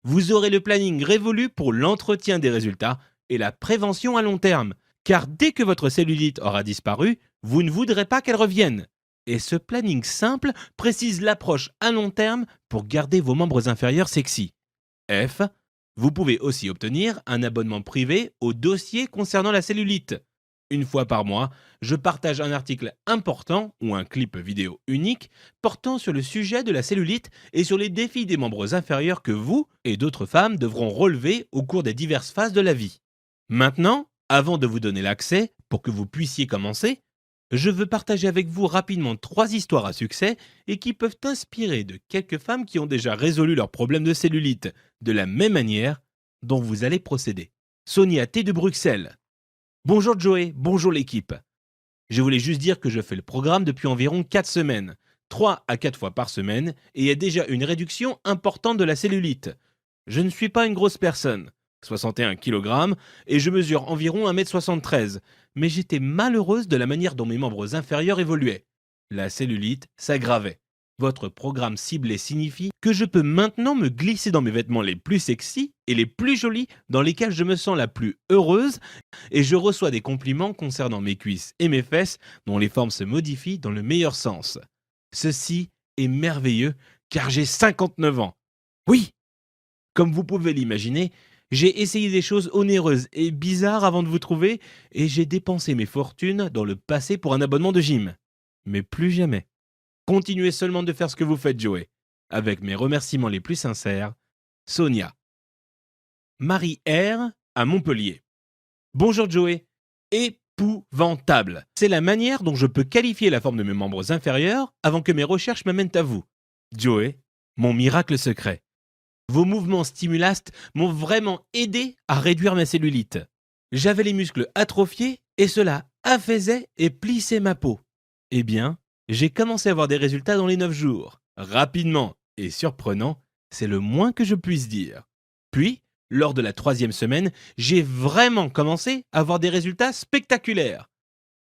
Vous aurez le planning révolu pour l'entretien des résultats et la prévention à long terme. Car dès que votre cellulite aura disparu, vous ne voudrez pas qu'elle revienne. Et ce planning simple précise l'approche à long terme pour garder vos membres inférieurs sexy. F. Vous pouvez aussi obtenir un abonnement privé au dossier concernant la cellulite. Une fois par mois, je partage un article important ou un clip vidéo unique portant sur le sujet de la cellulite et sur les défis des membres inférieurs que vous et d'autres femmes devront relever au cours des diverses phases de la vie. Maintenant, avant de vous donner l'accès pour que vous puissiez commencer, je veux partager avec vous rapidement 3 histoires à succès et qui peuvent inspirer de quelques femmes qui ont déjà résolu leurs problèmes de cellulite de la même manière dont vous allez procéder. Sonia T de Bruxelles. Bonjour Joey, bonjour l'équipe. Je voulais juste dire que je fais le programme depuis environ 4 semaines, 3 à 4 fois par semaine, et il y a déjà une réduction importante de la cellulite. Je ne suis pas une grosse personne, 61 kg, et je mesure environ 1m73, mais j'étais malheureuse de la manière dont mes membres inférieurs évoluaient. La cellulite s'aggravait. Votre programme ciblé signifie que je peux maintenant me glisser dans mes vêtements les plus sexy et les plus jolis dans lesquels je me sens la plus heureuse et je reçois des compliments concernant mes cuisses et mes fesses dont les formes se modifient dans le meilleur sens. Ceci est merveilleux car j'ai 59 ans. Oui, comme vous pouvez l'imaginer, j'ai essayé des choses onéreuses et bizarres avant de vous trouver et j'ai dépensé mes fortunes dans le passé pour un abonnement de gym. Mais plus jamais. Continuez seulement de faire ce que vous faites, Joey. Avec mes remerciements les plus sincères, Sonia. Marie R. à Montpellier. Bonjour Joey. Épouvantable. C'est la manière dont je peux qualifier la forme de mes membres inférieurs avant que mes recherches m'amènent à vous. Joey, mon miracle secret. Vos mouvements stimulastes m'ont vraiment aidé à réduire ma cellulite. J'avais les muscles atrophiés et cela affaisait et plissait ma peau. Eh bien, j'ai commencé à avoir des résultats dans les 9 jours. Rapidement et surprenant, c'est le moins que je puisse dire. Puis, lors de la 3e semaine, j'ai vraiment commencé à avoir des résultats spectaculaires.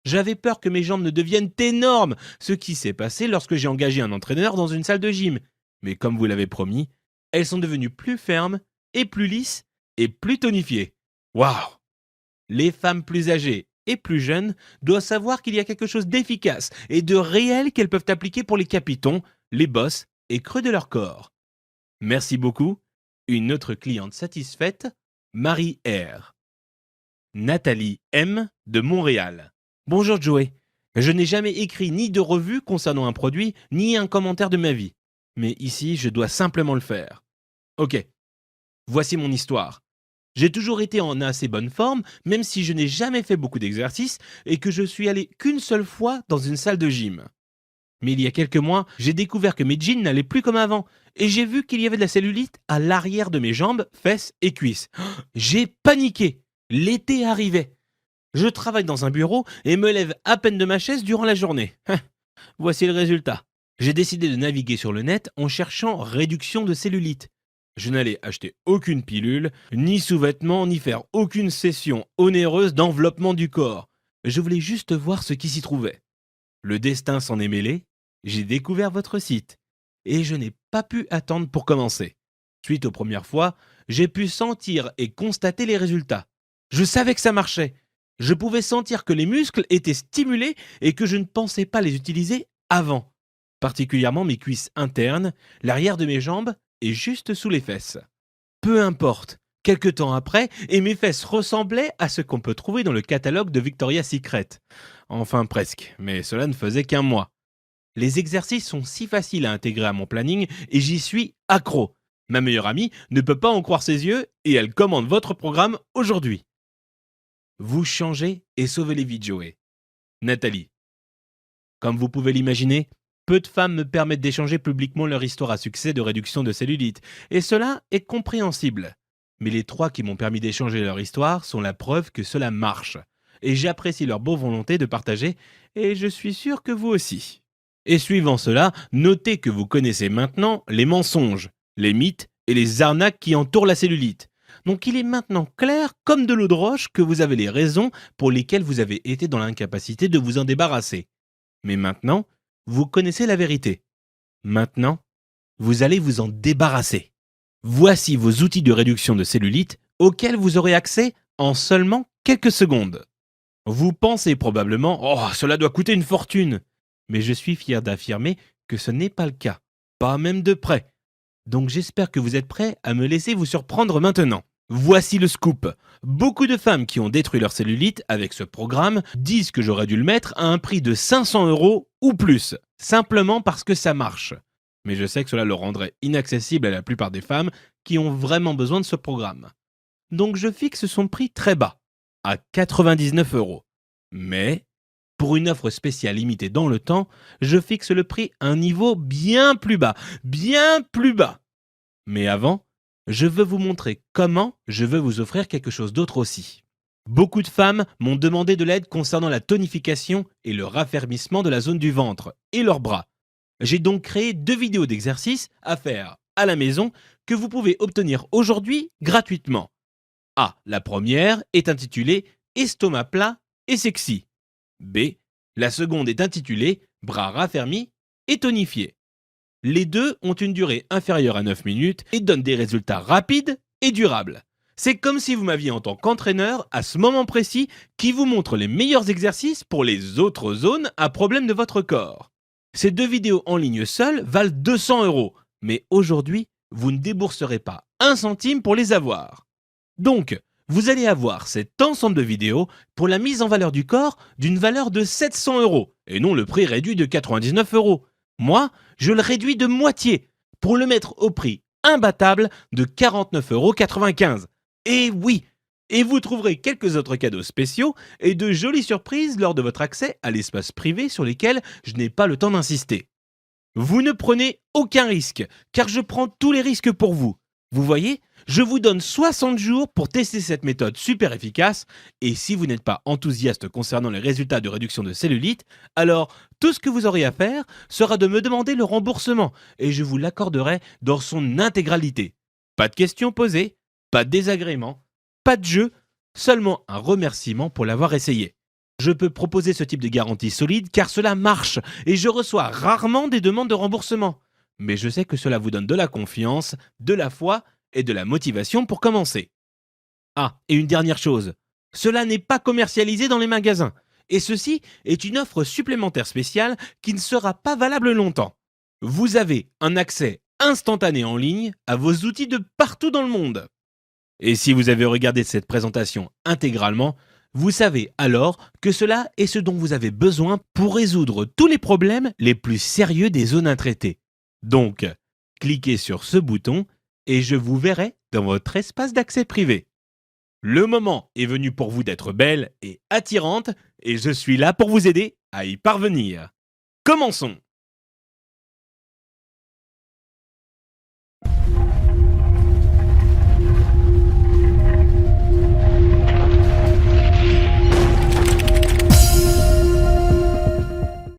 J'avais peur que mes jambes ne deviennent énormes, ce qui s'est passé lorsque j'ai engagé un entraîneur dans une salle de gym. Mais comme vous l'avez promis, elles sont devenues plus fermes et plus lisses et plus tonifiées. Waouh! Les femmes plus âgées et plus jeunes doivent savoir qu'il y a quelque chose d'efficace et de réel qu'elles peuvent appliquer pour les capitons, les bosses et creux de leur corps. Merci beaucoup. Une autre cliente satisfaite, Marie R. Nathalie M. de Montréal. Bonjour Joey. Je n'ai jamais écrit ni de revue concernant un produit, ni un commentaire de ma vie. Mais ici, je dois simplement le faire. Ok, voici mon histoire. J'ai toujours été en assez bonne forme, même si je n'ai jamais fait beaucoup d'exercices et que je suis allé qu'une seule fois dans une salle de gym. Mais il y a quelques mois, j'ai découvert que mes jeans n'allaient plus comme avant et j'ai vu qu'il y avait de la cellulite à l'arrière de mes jambes, fesses et cuisses. J'ai paniqué. L'été arrivait. Je travaille dans un bureau et me lève à peine de ma chaise durant la journée. Voici le résultat. J'ai décidé de naviguer sur le net en cherchant réduction de cellulite. Je n'allais acheter aucune pilule, ni sous-vêtements, ni faire aucune session onéreuse d'enveloppement du corps. Je voulais juste voir ce qui s'y trouvait. Le destin s'en est mêlé, j'ai découvert votre site. Et je n'ai pas pu attendre pour commencer. Suite aux premières fois, j'ai pu sentir et constater les résultats. Je savais que ça marchait. Je pouvais sentir que les muscles étaient stimulés et que je ne pensais pas les utiliser avant. Particulièrement mes cuisses internes, l'arrière de mes jambes et juste sous les fesses. Peu importe, quelque temps après, et mes fesses ressemblaient à ce qu'on peut trouver dans le catalogue de Victoria's Secret. Enfin presque, mais cela ne faisait qu'un mois. Les exercices sont si faciles à intégrer à mon planning et j'y suis accro. Ma meilleure amie ne peut pas en croire ses yeux et elle commande votre programme aujourd'hui. Vous changez et sauvez les vies, Joey. Nathalie. Comme vous pouvez l'imaginer, peu de femmes me permettent d'échanger publiquement leur histoire à succès de réduction de cellulite, et cela est compréhensible. Mais les 3 qui m'ont permis d'échanger leur histoire sont la preuve que cela marche. Et j'apprécie leur bonne volonté de partager, et je suis sûr que vous aussi. Et suivant cela, notez que vous connaissez maintenant les mensonges, les mythes et les arnaques qui entourent la cellulite. Donc il est maintenant clair comme de l'eau de roche que vous avez les raisons pour lesquelles vous avez été dans l'incapacité de vous en débarrasser. Mais maintenant, vous connaissez la vérité. Maintenant, vous allez vous en débarrasser. Voici vos outils de réduction de cellulite auxquels vous aurez accès en seulement quelques secondes. Vous pensez probablement « Oh, cela doit coûter une fortune !» Mais je suis fier d'affirmer que ce n'est pas le cas, pas même de près. Donc j'espère que vous êtes prêts à me laisser vous surprendre maintenant. Voici le scoop. Beaucoup de femmes qui ont détruit leur cellulite avec ce programme disent que j'aurais dû le mettre à un prix de 500 € ou plus, simplement parce que ça marche. Mais je sais que cela le rendrait inaccessible à la plupart des femmes qui ont vraiment besoin de ce programme. Donc je fixe son prix très bas, à 99 €. Mais, pour une offre spéciale limitée dans le temps, je fixe le prix à un niveau bien plus bas, bien plus bas. Mais avant, je veux vous montrer comment je veux vous offrir quelque chose d'autre aussi. Beaucoup de femmes m'ont demandé de l'aide concernant la tonification et le raffermissement de la zone du ventre et leurs bras. J'ai donc créé 2 vidéos d'exercices à faire à la maison que vous pouvez obtenir aujourd'hui gratuitement. La première est intitulée Estomac plat et sexy. B. La seconde est intitulée Bras raffermis et tonifiés. Les deux ont une durée inférieure à 9 minutes et donnent des résultats rapides et durables. C'est comme si vous m'aviez en tant qu'entraîneur à ce moment précis qui vous montre les meilleurs exercices pour les autres zones à problème de votre corps. Ces 2 vidéos en ligne seules valent 200 €, mais aujourd'hui, vous ne débourserez pas un centime pour les avoir. Donc, vous allez avoir cet ensemble de vidéos pour la mise en valeur du corps d'une valeur de 700 € et non le prix réduit de 99 €. Moi, je le réduis de moitié pour le mettre au prix imbattable de 49,95 €. Et oui, et vous trouverez quelques autres cadeaux spéciaux et de jolies surprises lors de votre accès à l'espace privé sur lesquels je n'ai pas le temps d'insister. Vous ne prenez aucun risque, car je prends tous les risques pour vous. Vous voyez, je vous donne 60 jours pour tester cette méthode super efficace, et si vous n'êtes pas enthousiaste concernant les résultats de réduction de cellulite, alors tout ce que vous aurez à faire sera de me demander le remboursement, et je vous l'accorderai dans son intégralité. Pas de questions posées, pas de désagréments, pas de jeu, seulement un remerciement pour l'avoir essayé. Je peux proposer ce type de garantie solide car cela marche et je reçois rarement des demandes de remboursement. Mais je sais que cela vous donne de la confiance, de la foi et de la motivation pour commencer. Et une dernière chose, cela n'est pas commercialisé dans les magasins. Et ceci est une offre supplémentaire spéciale qui ne sera pas valable longtemps. Vous avez un accès instantané en ligne à vos outils de partout dans le monde. Et si vous avez regardé cette présentation intégralement, vous savez alors que cela est ce dont vous avez besoin pour résoudre tous les problèmes les plus sérieux des zones intraitées. Donc, cliquez sur ce bouton et je vous verrai dans votre espace d'accès privé. Le moment est venu pour vous d'être belle et attirante et je suis là pour vous aider à y parvenir. Commençons!